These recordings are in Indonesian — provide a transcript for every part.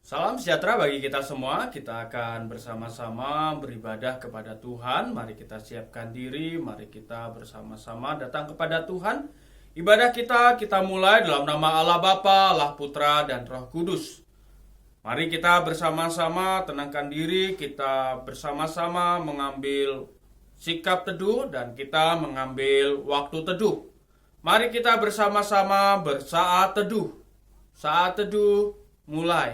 Salam sejahtera bagi kita semua. Kita akan bersama-sama beribadah kepada Tuhan. Mari kita siapkan diri, mari kita bersama-sama datang kepada Tuhan. Ibadah kita mulai dalam nama Allah Bapa, Allah Putra, dan Roh Kudus. Mari kita bersama-sama tenangkan diri, kita bersama-sama mengambil sikap teduh dan kita mengambil waktu teduh. Mari kita bersama-sama bersaat teduh. Saat teduh mulai.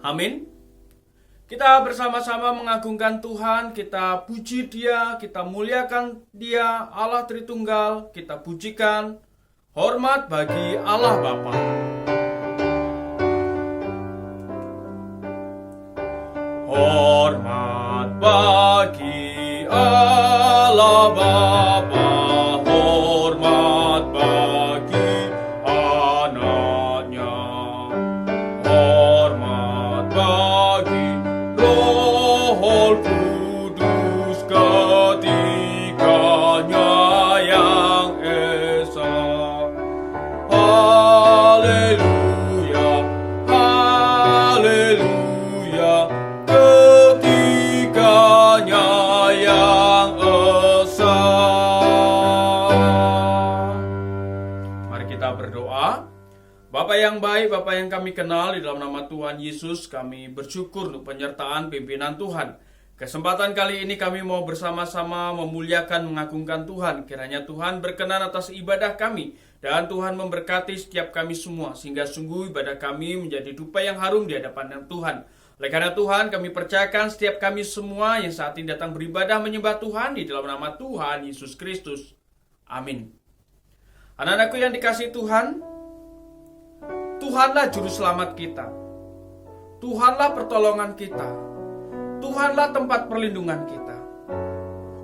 Amin. Kita bersama-sama mengagungkan Tuhan, kita puji Dia, kita muliakan Dia, Allah Tritunggal, kita pujikan. Hormat bagi Allah Bapa. Hormat bagi Allah Bapa, hormat bagi anaknya, hormat bagi Roh Kudus ketiganya yang esa. Haleluya, haleluya, ketiganya yang esa. Mari kita berdoa. Bapa yang baik, Bapa yang kami kenal, di dalam nama Tuhan Yesus kami bersyukur untuk penyertaan pimpinan Tuhan. Kesempatan kali ini kami mau bersama-sama memuliakan, mengagungkan Tuhan. Kiranya Tuhan berkenan atas ibadah kami, dan Tuhan memberkati setiap kami semua, sehingga sungguh ibadah kami menjadi dupa yang harum di hadapan Tuhan. Oleh karena Tuhan, kami percayakan setiap kami semua yang saat ini datang beribadah menyembah Tuhan di dalam nama Tuhan Yesus Kristus. Amin. Anak-anakku yang dikasihi Tuhan, Tuhanlah juru selamat kita. Tuhanlah pertolongan kita. Tuhanlah tempat perlindungan kita.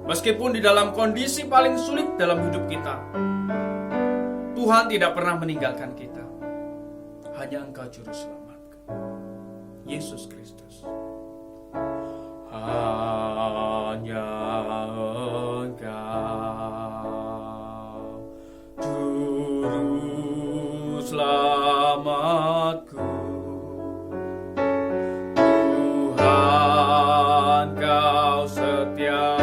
Meskipun di dalam kondisi paling sulit dalam hidup kita, Tuhan tidak pernah meninggalkan kita. Hanya Engkau juru selamat, Yesus Kristus. Hanya Engkau juru selamatku. Tuhan, Kau setia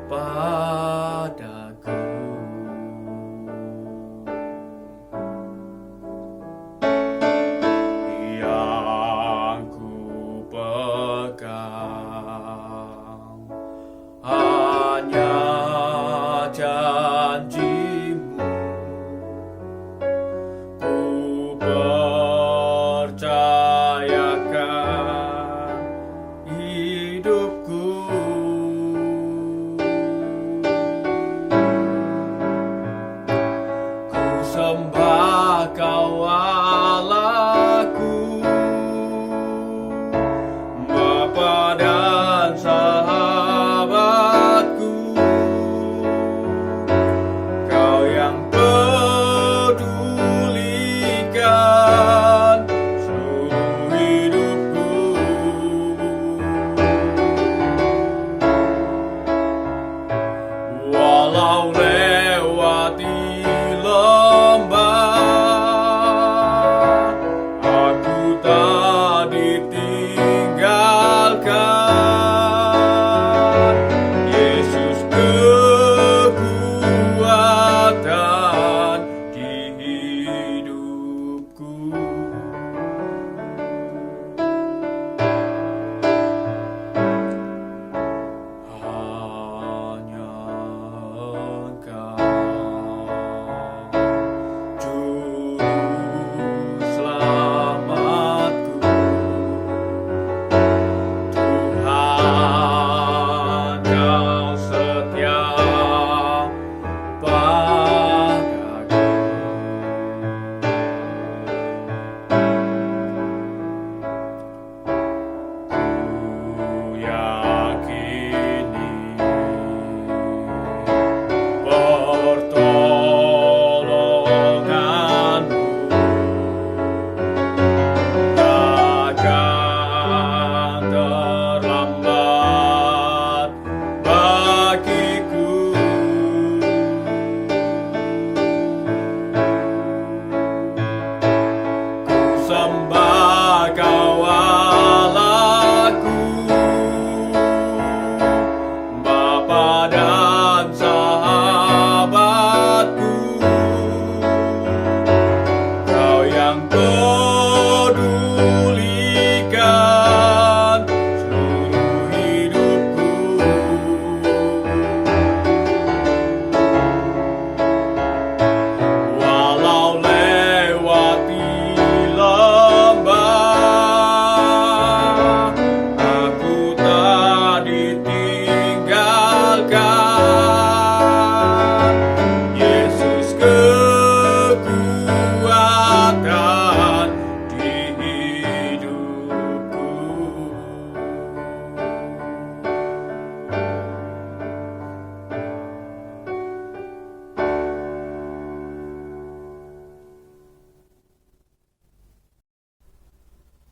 padaku. Yang ku pegang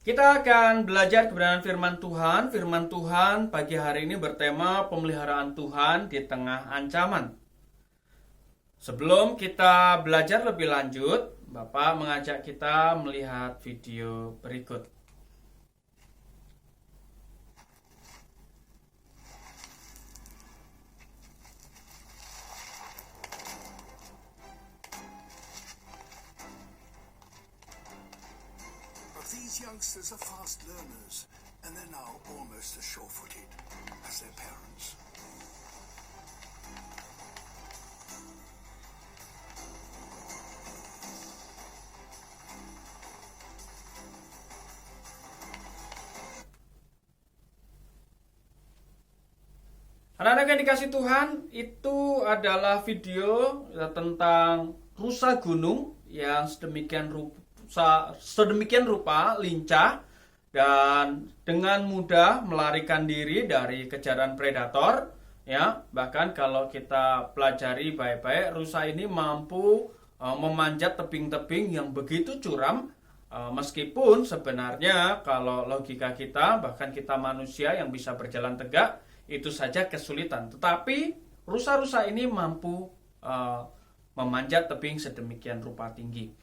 Kita akan belajar kebenaran firman Tuhan. Firman Tuhan pagi hari ini bertema pemeliharaan Tuhan di tengah ancaman. Sebelum kita belajar lebih lanjut, Bapak mengajak kita melihat video berikut. These youngsters are fast learners, and they're now almost as sure-footed as their parents. Anak-anak yang dikasih Tuhan, itu adalah video tentang rusa gunung yang sedemikian rupa lincah dan dengan mudah melarikan diri dari kejaran predator, ya. Bahkan kalau kita pelajari baik-baik, rusa ini mampu memanjat tebing-tebing yang begitu curam, meskipun sebenarnya kalau logika kita, bahkan kita manusia yang bisa berjalan tegak, itu saja kesulitan. Tetapi rusa-rusa ini mampu memanjat tebing sedemikian rupa tinggi.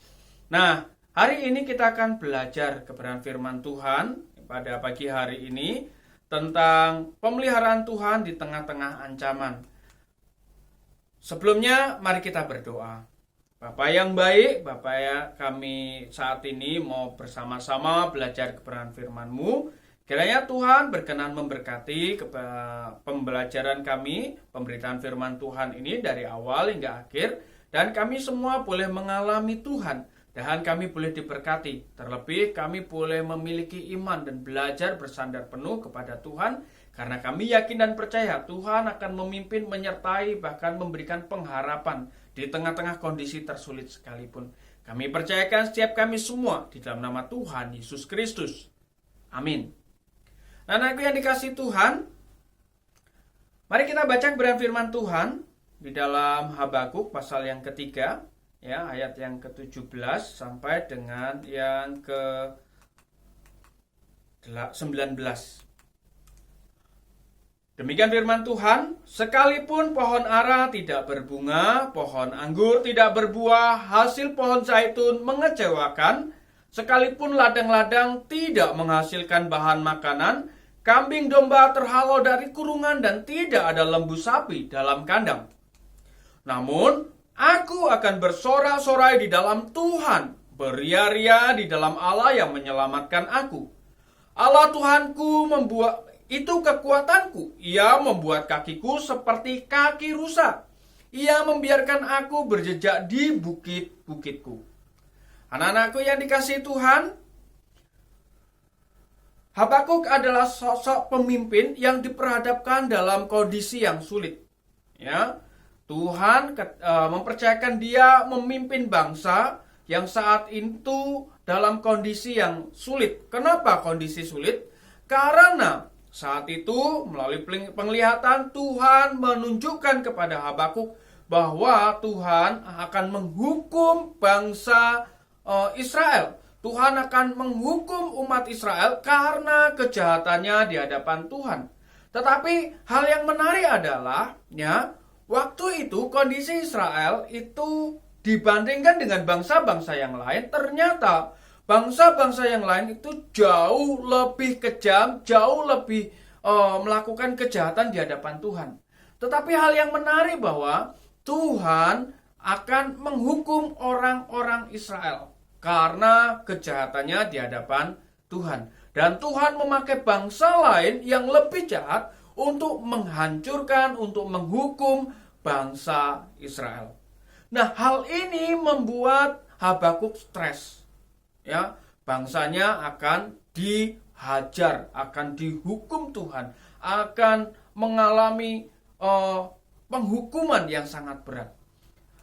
Nah, hari ini kita akan belajar kebenaran firman Tuhan pada pagi hari ini tentang pemeliharaan Tuhan di tengah-tengah ancaman. Sebelumnya, mari kita berdoa. Bapak yang baik, Bapak ya, kami saat ini mau bersama-sama belajar kebenaran firman-Mu. Kiranya Tuhan berkenan memberkati pembelajaran kami, pemberitaan firman Tuhan ini dari awal hingga akhir, dan kami semua boleh mengalami Tuhan. Dan kami boleh diberkati. Terlebih kami boleh memiliki iman dan belajar bersandar penuh kepada Tuhan. Karena kami yakin dan percaya Tuhan akan memimpin, menyertai, bahkan memberikan pengharapan di tengah-tengah kondisi tersulit sekalipun. Kami percayakan setiap kami semua di dalam nama Tuhan Yesus Kristus. Amin. Anakku yang dikasih Tuhan, mari kita baca kebenaran firman Tuhan di dalam Habakuk pasal yang ketiga. Ya, ayat yang ke-17 sampai dengan yang ke-19. Demikian firman Tuhan, sekalipun pohon ara tidak berbunga, pohon anggur tidak berbuah, hasil pohon zaitun mengecewakan, sekalipun ladang-ladang tidak menghasilkan bahan makanan, kambing domba terhalau dari kurungan dan tidak ada lembu sapi dalam kandang. Namun, aku akan bersorak-sorai di dalam Tuhan, beria-ria di dalam Allah yang menyelamatkan aku. Allah Tuhanku itu kekuatanku. Ia membuat kakiku seperti kaki rusa. Ia membiarkan aku berjejak di bukit-bukitku. Anak-anakku yang dikasihi Tuhan, Habakuk adalah sosok pemimpin yang diperhadapkan dalam kondisi yang sulit. Ya, Tuhan mempercayakan dia memimpin bangsa yang saat itu dalam kondisi yang sulit. Kenapa kondisi sulit? Karena saat itu melalui penglihatan Tuhan menunjukkan kepada Habakuk bahwa Tuhan akan menghukum bangsa Israel. Tuhan akan menghukum umat Israel karena kejahatannya di hadapan Tuhan. Tetapi hal yang menarik adalah, ya, waktu itu kondisi Israel itu dibandingkan dengan bangsa-bangsa yang lain, ternyata bangsa-bangsa yang lain itu jauh lebih kejam, jauh lebih melakukan kejahatan di hadapan Tuhan. Tetapi hal yang menarik bahwa Tuhan akan menghukum orang-orang Israel karena kejahatannya di hadapan Tuhan. Dan Tuhan memakai bangsa lain yang lebih jahat untuk menghancurkan, untuk menghukum bangsa Israel. Nah, hal ini membuat Habakuk stres. Ya, bangsanya akan dihajar, akan dihukum Tuhan, akan mengalami penghukuman yang sangat berat.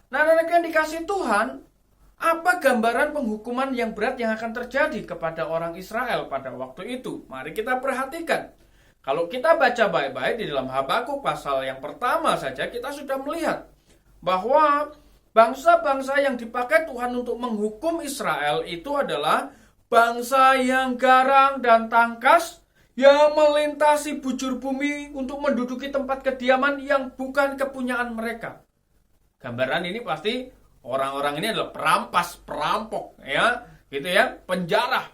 Nah, anak yang dikasih Tuhan, apa gambaran penghukuman yang berat yang akan terjadi kepada orang Israel pada waktu itu? Mari kita perhatikan. Kalau kita baca baik-baik di dalam Habakuk pasal yang pertama saja, kita sudah melihat bahwa bangsa-bangsa yang dipakai Tuhan untuk menghukum Israel itu adalah bangsa yang garang dan tangkas, yang melintasi bujur bumi untuk menduduki tempat kediaman yang bukan kepunyaan mereka. Gambaran ini pasti orang-orang ini adalah perampas, perampok, ya, gitu ya, penjara.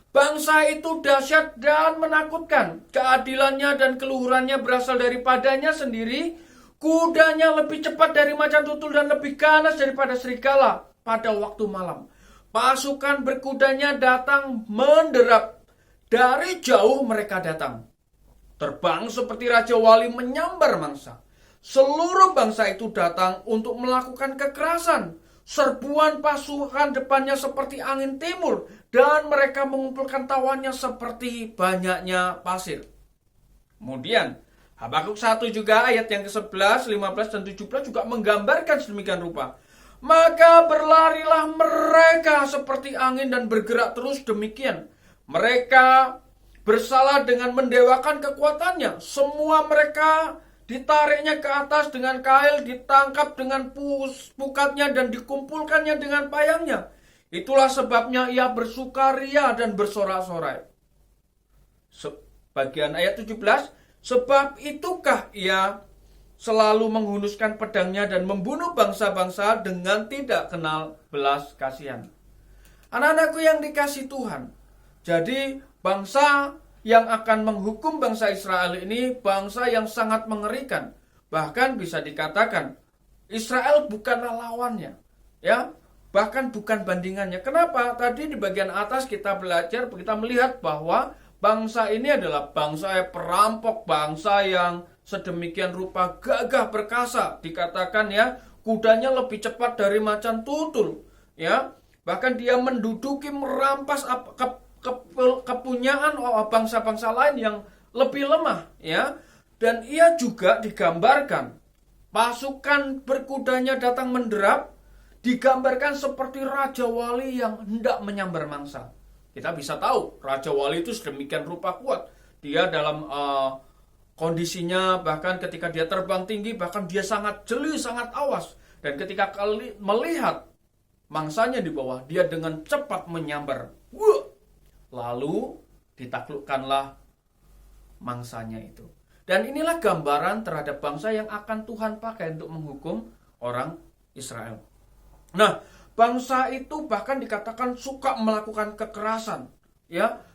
Bangsa itu dahsyat dan menakutkan. Keadilannya dan keluhurannya berasal daripadanya sendiri. Kudanya lebih cepat dari macan tutul dan lebih ganas daripada serigala pada waktu malam. Pasukan berkudanya datang menderap. Dari jauh mereka datang. Terbang seperti Raja Wali menyambar mangsa. Seluruh bangsa itu datang untuk melakukan kekerasan. Serbuan pasukan depannya seperti angin timur. Dan mereka mengumpulkan tawannya seperti banyaknya pasir. Kemudian Habakuk 1 juga ayat yang ke-11, 15, dan 17 juga menggambarkan sedemikian rupa. Maka berlarilah mereka seperti angin dan bergerak terus demikian. Mereka bersalah dengan mendewakan kekuatannya. Semua mereka ditariknya ke atas dengan kail, ditangkap dengan pukatnya dan dikumpulkannya dengan payangnya. Itulah sebabnya ia bersukaria dan bersorak-sorai. Bagian ayat 17, sebab itukah ia selalu menghunuskan pedangnya dan membunuh bangsa-bangsa dengan tidak kenal belas kasihan. Anak-anakku yang dikasihi Tuhan, jadi bangsa yang akan menghukum bangsa Israel ini bangsa yang sangat mengerikan. Bahkan bisa dikatakan Israel bukanlah lawannya, ya, bahkan bukan bandingannya. Kenapa? Tadi di bagian atas kita belajar, kita melihat bahwa bangsa ini adalah bangsa yang perampok, bangsa yang sedemikian rupa gagah perkasa. Dikatakan ya, kudanya lebih cepat dari macan tutul, ya. Bahkan dia menduduki, merampas kepunyaan bangsa-bangsa lain yang lebih lemah, ya. Dan ia juga digambarkan pasukan berkudanya datang menderap, digambarkan seperti Raja Wali yang hendak menyambar mangsa. Kita bisa tahu Raja Wali itu sedemikian rupa kuat. Dia dalam kondisinya, bahkan ketika dia terbang tinggi, bahkan dia sangat jeli, sangat awas. Dan ketika melihat mangsanya di bawah, dia dengan cepat menyambar. Lalu ditaklukkanlah mangsanya itu. Dan inilah gambaran terhadap bangsa yang akan Tuhan pakai untuk menghukum orang Israel. Nah, bangsa itu bahkan dikatakan suka melakukan kekerasan, ya.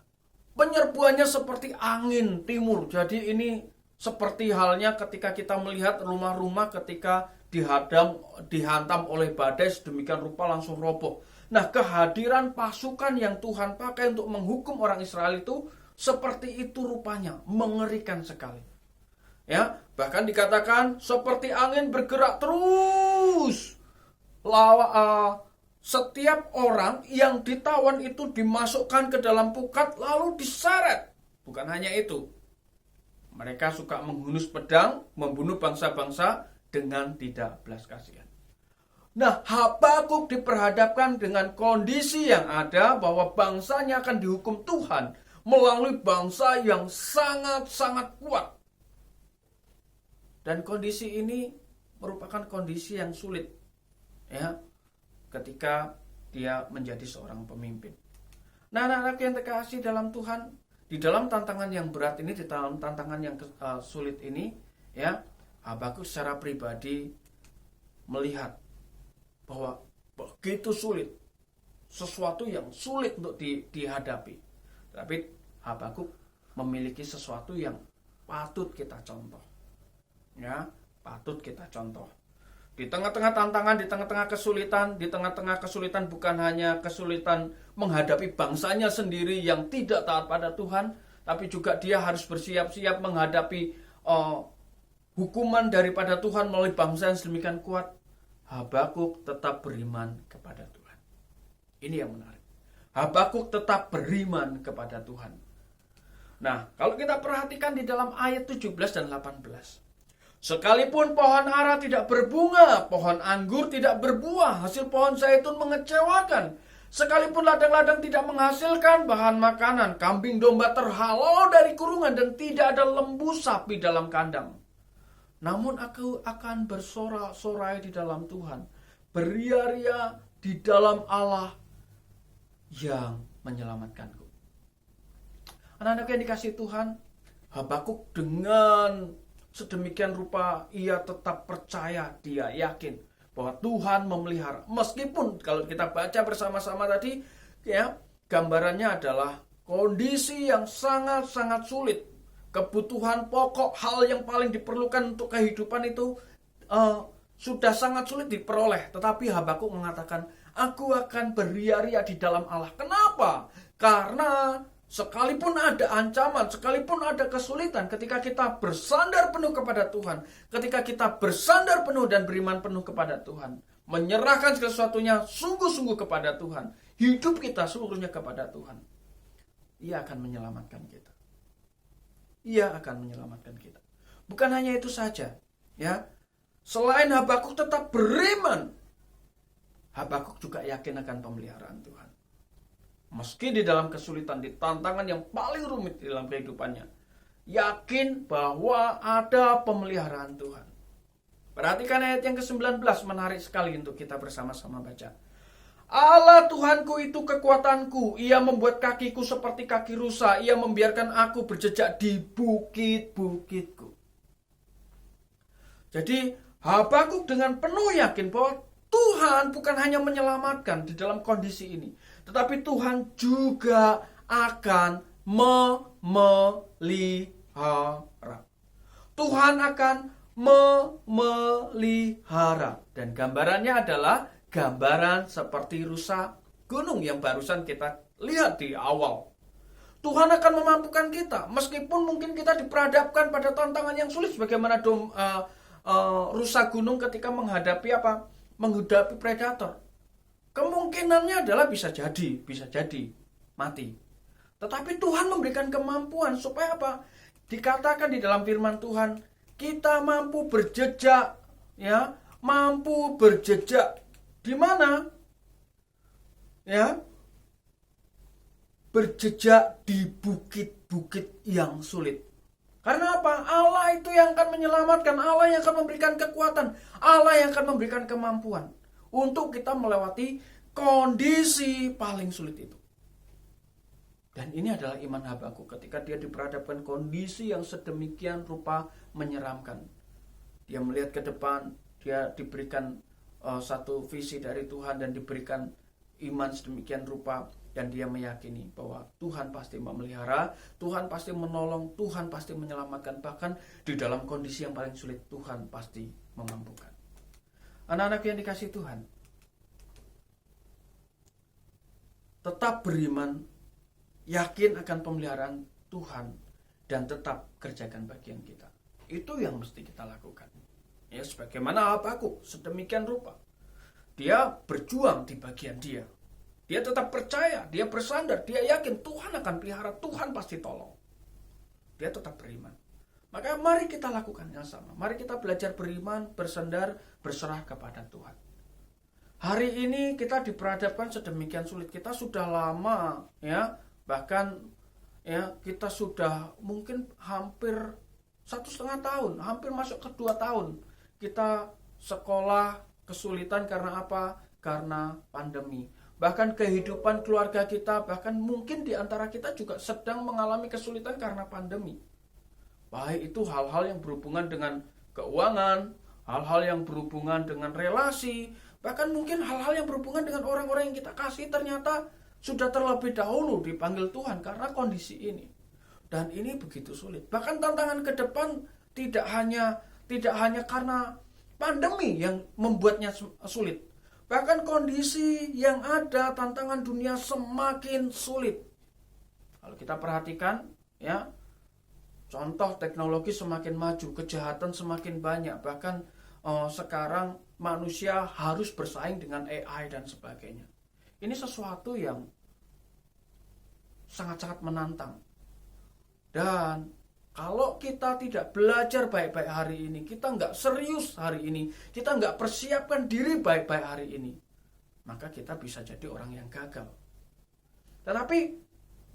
Penyerbuannya seperti angin timur. Jadi ini seperti halnya ketika kita melihat rumah-rumah ketika dihantam oleh badai sedemikian rupa langsung roboh. Nah, kehadiran pasukan yang Tuhan pakai untuk menghukum orang Israel itu seperti itu rupanya, mengerikan sekali. Ya, bahkan dikatakan seperti angin bergerak terus. Setiap orang yang ditawan itu dimasukkan ke dalam pukat lalu diseret. Bukan hanya itu. Mereka suka menghunus pedang, membunuh bangsa-bangsa dengan tidak belas kasihan. Nah, Habakuk diperhadapkan dengan kondisi yang ada bahwa bangsanya akan dihukum Tuhan melalui bangsa yang sangat-sangat kuat. Dan kondisi ini merupakan kondisi yang sulit, ya, ketika dia menjadi seorang pemimpin. Nah, anak-anak yang terkasih dalam Tuhan, di dalam tantangan yang berat ini, di dalam tantangan yang sulit ini, ya, Habakuk secara pribadi melihat bahwa begitu sulit, sesuatu yang sulit untuk dihadapi. Tapi Habakuk memiliki sesuatu yang patut kita contoh. Ya, patut kita contoh. Di tengah-tengah tantangan, di tengah-tengah kesulitan bukan hanya kesulitan menghadapi bangsanya sendiri yang tidak taat pada Tuhan, tapi juga dia harus bersiap-siap menghadapi hukuman daripada Tuhan melalui bangsa yang sedemikian kuat. Habakuk tetap beriman kepada Tuhan. Ini yang menarik. Habakuk tetap beriman kepada Tuhan. Nah, kalau kita perhatikan di dalam ayat 17 dan 18. Sekalipun pohon ara tidak berbunga, pohon anggur tidak berbuah, hasil pohon zaitun mengecewakan. Sekalipun ladang-ladang tidak menghasilkan bahan makanan, kambing domba terhalau dari kurungan dan tidak ada lembu sapi dalam kandang. Namun aku akan bersorak-sorai di dalam Tuhan, beria-ria di dalam Allah yang menyelamatkanku. Anak-anak yang dikasihi Tuhan, Habakuk dengan sedemikian rupa ia tetap percaya, dia yakin bahwa Tuhan memelihara. Meskipun kalau kita baca bersama-sama tadi, ya, gambarannya adalah kondisi yang sangat-sangat sulit. Kebutuhan pokok, hal yang paling diperlukan untuk kehidupan itu sudah sangat sulit diperoleh. Tetapi Habakuk mengatakan, aku akan beria-ria di dalam Allah. Kenapa? Karena sekalipun ada ancaman, sekalipun ada kesulitan, ketika kita bersandar penuh kepada Tuhan, ketika kita bersandar penuh dan beriman penuh kepada Tuhan, menyerahkan segala sesuatunya sungguh-sungguh kepada Tuhan, hidup kita seluruhnya kepada Tuhan, Ia akan menyelamatkan kita. Ia akan menyelamatkan kita. Bukan hanya itu saja, ya. Selain Habakuk tetap beriman, Habakuk juga yakin akan pemeliharaan Tuhan. Meski di dalam kesulitan, di tantangan yang paling rumit di dalam kehidupannya, yakin bahwa ada pemeliharaan Tuhan. Perhatikan ayat yang ke-19, menarik sekali untuk kita bersama-sama baca. Allah Tuhanku itu kekuatanku, Ia membuat kakiku seperti kaki rusa, Ia membiarkan aku berjejak di bukit-bukitku. Jadi Habakuk dengan penuh yakin bahwa Tuhan bukan hanya menyelamatkan di dalam kondisi ini, tetapi Tuhan juga akan memelihara. Tuhan akan memelihara. Dan gambarannya adalah gambaran seperti rusa gunung yang barusan kita lihat di awal. Tuhan akan memampukan kita, meskipun mungkin kita diperhadapkan pada tantangan yang sulit, sebagaimana rusa gunung ketika menghadapi menghadapi predator. Kemungkinannya adalah bisa jadi mati. Tetapi Tuhan memberikan kemampuan supaya apa? Dikatakan di dalam firman Tuhan, kita mampu berjejak, ya, mampu berjejak di mana? Ya. Berjejak di bukit-bukit yang sulit. Karena apa? Allah itu yang akan menyelamatkan, Allah yang akan memberikan kekuatan, Allah yang akan memberikan kemampuan untuk kita melewati kondisi paling sulit itu. Dan ini adalah iman Habakuk ketika dia diperhadapkan kondisi yang sedemikian rupa menyeramkan. Dia melihat ke depan, dia diberikan satu visi dari Tuhan dan diberikan iman sedemikian rupa, dan dia meyakini bahwa Tuhan pasti memelihara, Tuhan pasti menolong, Tuhan pasti menyelamatkan, bahkan di dalam kondisi yang paling sulit Tuhan pasti memampukan. Anak-anak yang dikasihi Tuhan, tetap beriman, yakin akan pemeliharaan Tuhan, dan tetap kerjakan bagian kita. Itu yang mesti kita lakukan. Ya, sebagaimana Habakuk sedemikian rupa. Dia berjuang di bagian dia. Dia tetap percaya, dia bersandar, dia yakin Tuhan akan pelihara, Tuhan pasti tolong. Dia tetap beriman. Maka mari kita lakukan yang sama. Mari kita belajar beriman, bersandar, berserah kepada Tuhan. Hari ini kita diperhadapkan sedemikian sulit. Kita sudah lama, ya, bahkan ya kita sudah mungkin hampir 1,5 tahun, hampir masuk ke 2 tahun. Kita sekolah kesulitan karena apa? Karena pandemi. Bahkan kehidupan keluarga kita, bahkan mungkin di antara kita juga sedang mengalami kesulitan karena pandemi. Baik itu hal-hal yang berhubungan dengan keuangan, hal-hal yang berhubungan dengan relasi, bahkan mungkin hal-hal yang berhubungan dengan orang-orang yang kita kasih ternyata sudah terlebih dahulu dipanggil Tuhan karena kondisi ini. Dan ini begitu sulit. Bahkan tantangan ke depan tidak hanya karena pandemi yang membuatnya sulit. Bahkan kondisi yang ada, tantangan dunia semakin sulit. Kalau kita perhatikan, ya, contoh teknologi semakin maju, kejahatan semakin banyak. Bahkan sekarang manusia harus bersaing dengan AI dan sebagainya. Ini sesuatu yang sangat-sangat menantang. Dan kalau kita tidak belajar baik-baik hari ini, kita nggak serius hari ini, kita nggak persiapkan diri baik-baik hari ini, maka kita bisa jadi orang yang gagal. Tetapi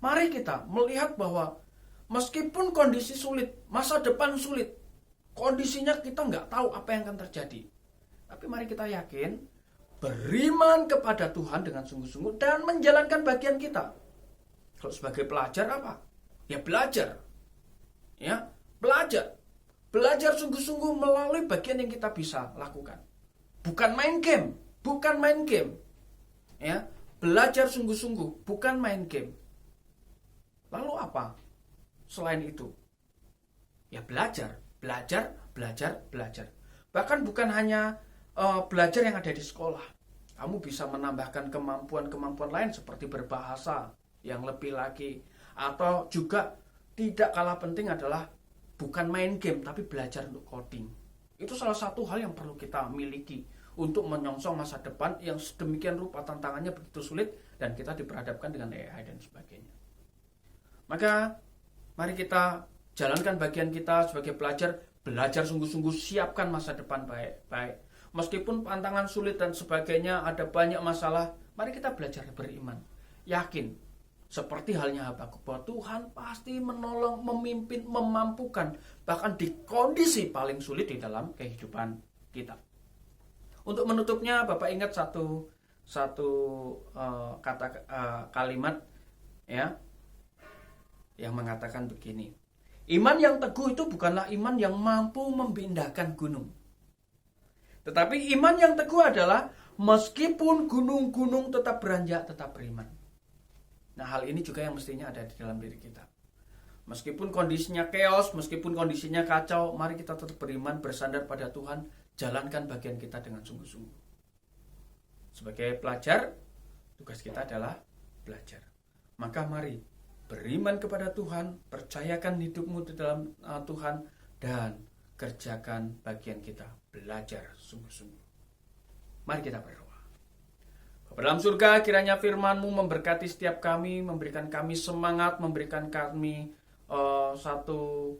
mari kita melihat bahwa meskipun kondisi sulit, masa depan sulit, kondisinya kita nggak tahu apa yang akan terjadi. Tapi mari kita yakin, beriman kepada Tuhan dengan sungguh-sungguh dan menjalankan bagian kita. Kalau sebagai pelajar apa? Ya belajar. Ya, belajar. Belajar sungguh-sungguh melalui bagian yang kita bisa lakukan. Bukan main game, bukan main game. Ya, belajar sungguh-sungguh, bukan main game. Lalu apa? Selain itu, ya belajar. Bahkan bukan hanya belajar yang ada di sekolah. Kamu bisa menambahkan kemampuan-kemampuan lain seperti berbahasa yang lebih lagi. Atau juga tidak kalah penting adalah bukan main game, tapi belajar untuk coding. Itu salah satu hal yang perlu kita miliki untuk menyongsong masa depan yang sedemikian rupa tantangannya begitu sulit dan kita diperhadapkan dengan AI dan sebagainya. Maka mari kita jalankan bagian kita sebagai pelajar, belajar sungguh-sungguh, siapkan masa depan baik-baik. Meskipun tantangan sulit dan sebagainya, ada banyak masalah, mari kita belajar beriman. Yakin, seperti halnya Habakuk, bahwa Tuhan pasti menolong, memimpin, memampukan, bahkan di kondisi paling sulit di dalam kehidupan kita. Untuk menutupnya, Bapak ingat satu kalimat ya yang mengatakan begini. Iman yang teguh itu bukanlah iman yang mampu memindahkan gunung. Tetapi iman yang teguh adalah meskipun gunung-gunung tetap beranjak, tetap beriman. Nah, hal ini juga yang mestinya ada di dalam diri kita. Meskipun kondisinya chaos, meskipun kondisinya kacau, mari kita tetap beriman, bersandar pada Tuhan, jalankan bagian kita dengan sungguh-sungguh. Sebagai pelajar, tugas kita adalah belajar. Maka mari beriman kepada Tuhan, percayakan hidupmu di dalam Tuhan, dan kerjakan bagian kita, belajar sungguh-sungguh. Mari kita berdoa. Bapa dalam surga, kiranya firman-Mu memberkati setiap kami, memberikan kami semangat, memberikan kami satu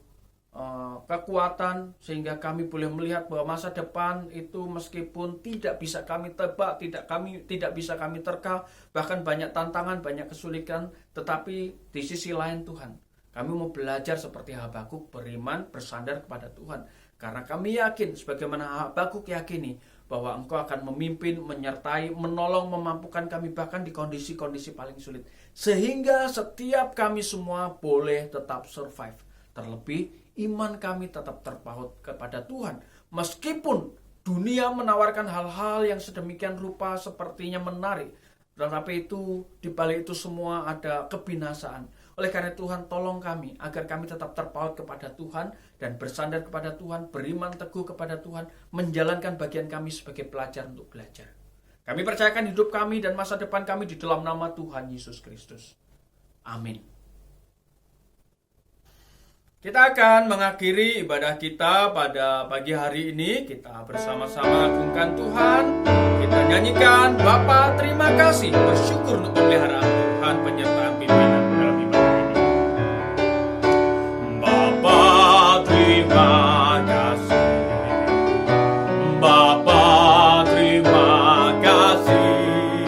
kekuatan, sehingga kami boleh melihat bahwa masa depan itu meskipun tidak bisa kami tebak, tidak bisa kami terka, bahkan banyak tantangan, banyak kesulitan, tetapi di sisi lain Tuhan, kami mau belajar seperti Habakuk, beriman, bersandar kepada Tuhan. Karena kami yakin, sebagaimana Habakuk yakini, bahwa Engkau akan memimpin, menyertai, menolong, memampukan kami bahkan di kondisi-kondisi paling sulit. Sehingga setiap kami semua boleh tetap survive. Terlebih, iman kami tetap terpaut kepada Tuhan. Meskipun dunia menawarkan hal-hal yang sedemikian rupa sepertinya menarik, tetapi itu, di balik itu semua ada kebinasaan. Oleh karena Tuhan, tolong kami agar kami tetap terpaut kepada Tuhan dan bersandar kepada Tuhan, beriman teguh kepada Tuhan, menjalankan bagian kami sebagai pelajar untuk belajar. Kami percayakan hidup kami dan masa depan kami di dalam nama Tuhan Yesus Kristus. Amin. Kita akan mengakhiri ibadah kita pada pagi hari ini. Kita bersama-sama agungkan Tuhan. Kita nyanyikan Bapa terima kasih, bersyukur untuk pemeliharaan Tuhan, penyertaan pimpinan dalam ibadah ini. Bapa terima kasih, Bapa terima kasih,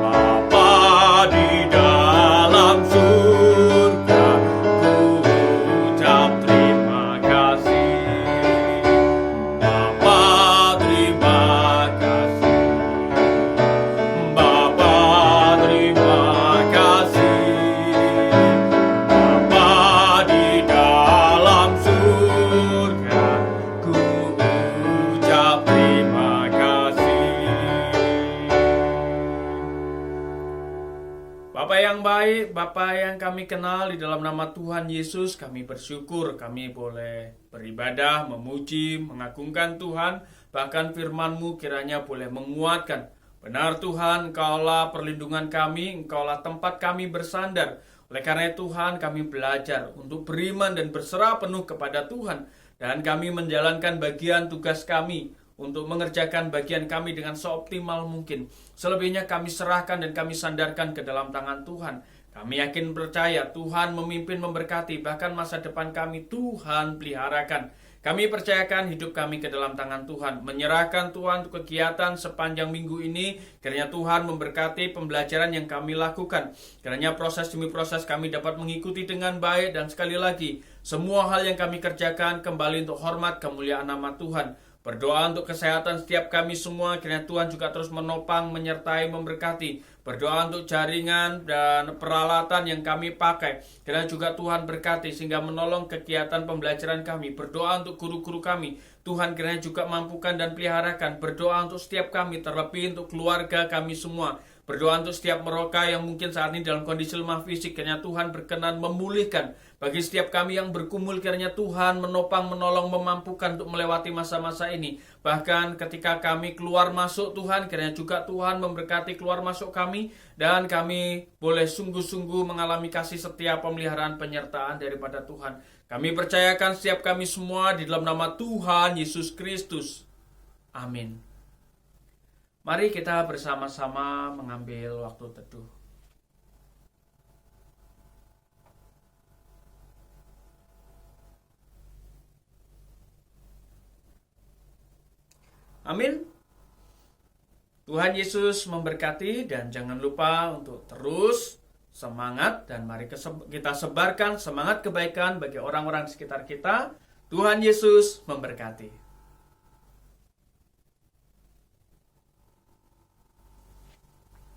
Bapa di dalam surga, ku ucap terima kasih. Bapa terima kasih, Bapa terima kasih, Bapa di dalam surga, ku ucap terima kasih. Bapa yang baik, Bapa yang kami kenal, di dalam nama Tuhan Yesus kami bersyukur kami boleh beribadah, memuji, mengagungkan Tuhan. Bahkan firman-Mu kiranya boleh menguatkan. Benar Tuhan, Engkaulah perlindungan kami, Engkaulah tempat kami bersandar. Oleh karena itu Tuhan, kami belajar untuk beriman dan berserah penuh kepada Tuhan. Dan kami menjalankan bagian tugas kami untuk mengerjakan bagian kami dengan seoptimal mungkin. Selebihnya kami serahkan dan kami sandarkan ke dalam tangan Tuhan. Kami yakin percaya Tuhan memimpin, memberkati, bahkan masa depan kami Tuhan peliharakan. Kami percayakan hidup kami ke dalam tangan Tuhan. Menyerahkan Tuhan untuk kegiatan sepanjang minggu ini. Kiranya Tuhan memberkati pembelajaran yang kami lakukan. Kiranya proses demi proses kami dapat mengikuti dengan baik. Dan sekali lagi, semua hal yang kami kerjakan kembali untuk hormat kemuliaan nama Tuhan. Berdoa untuk kesehatan setiap kami semua. Kiranya Tuhan juga terus menopang, menyertai, memberkati. Berdoa untuk jaringan dan peralatan yang kami pakai. Kiranya juga Tuhan berkati sehingga menolong kegiatan pembelajaran kami. Berdoa untuk guru-guru kami. Tuhan kiranya juga mampukan dan peliharakan. Berdoa untuk setiap kami, terlebih untuk keluarga kami semua. Berdoa untuk setiap mereka yang mungkin saat ini dalam kondisi lemah fisik. Kiranya Tuhan berkenan memulihkan. Bagi setiap kami yang bergumul, kiranya Tuhan menopang, menolong, memampukan untuk melewati masa-masa ini. Bahkan ketika kami keluar masuk Tuhan, kiranya juga Tuhan memberkati keluar masuk kami. Dan kami boleh sungguh-sungguh mengalami kasih setia, pemeliharaan, penyertaan daripada Tuhan. Kami percayakan setiap kami semua di dalam nama Tuhan Yesus Kristus. Amin. Mari kita bersama-sama mengambil waktu teduh. Amin. Tuhan Yesus memberkati dan jangan lupa untuk terus semangat dan mari kita sebarkan semangat kebaikan bagi orang-orang di sekitar kita. Tuhan Yesus memberkati.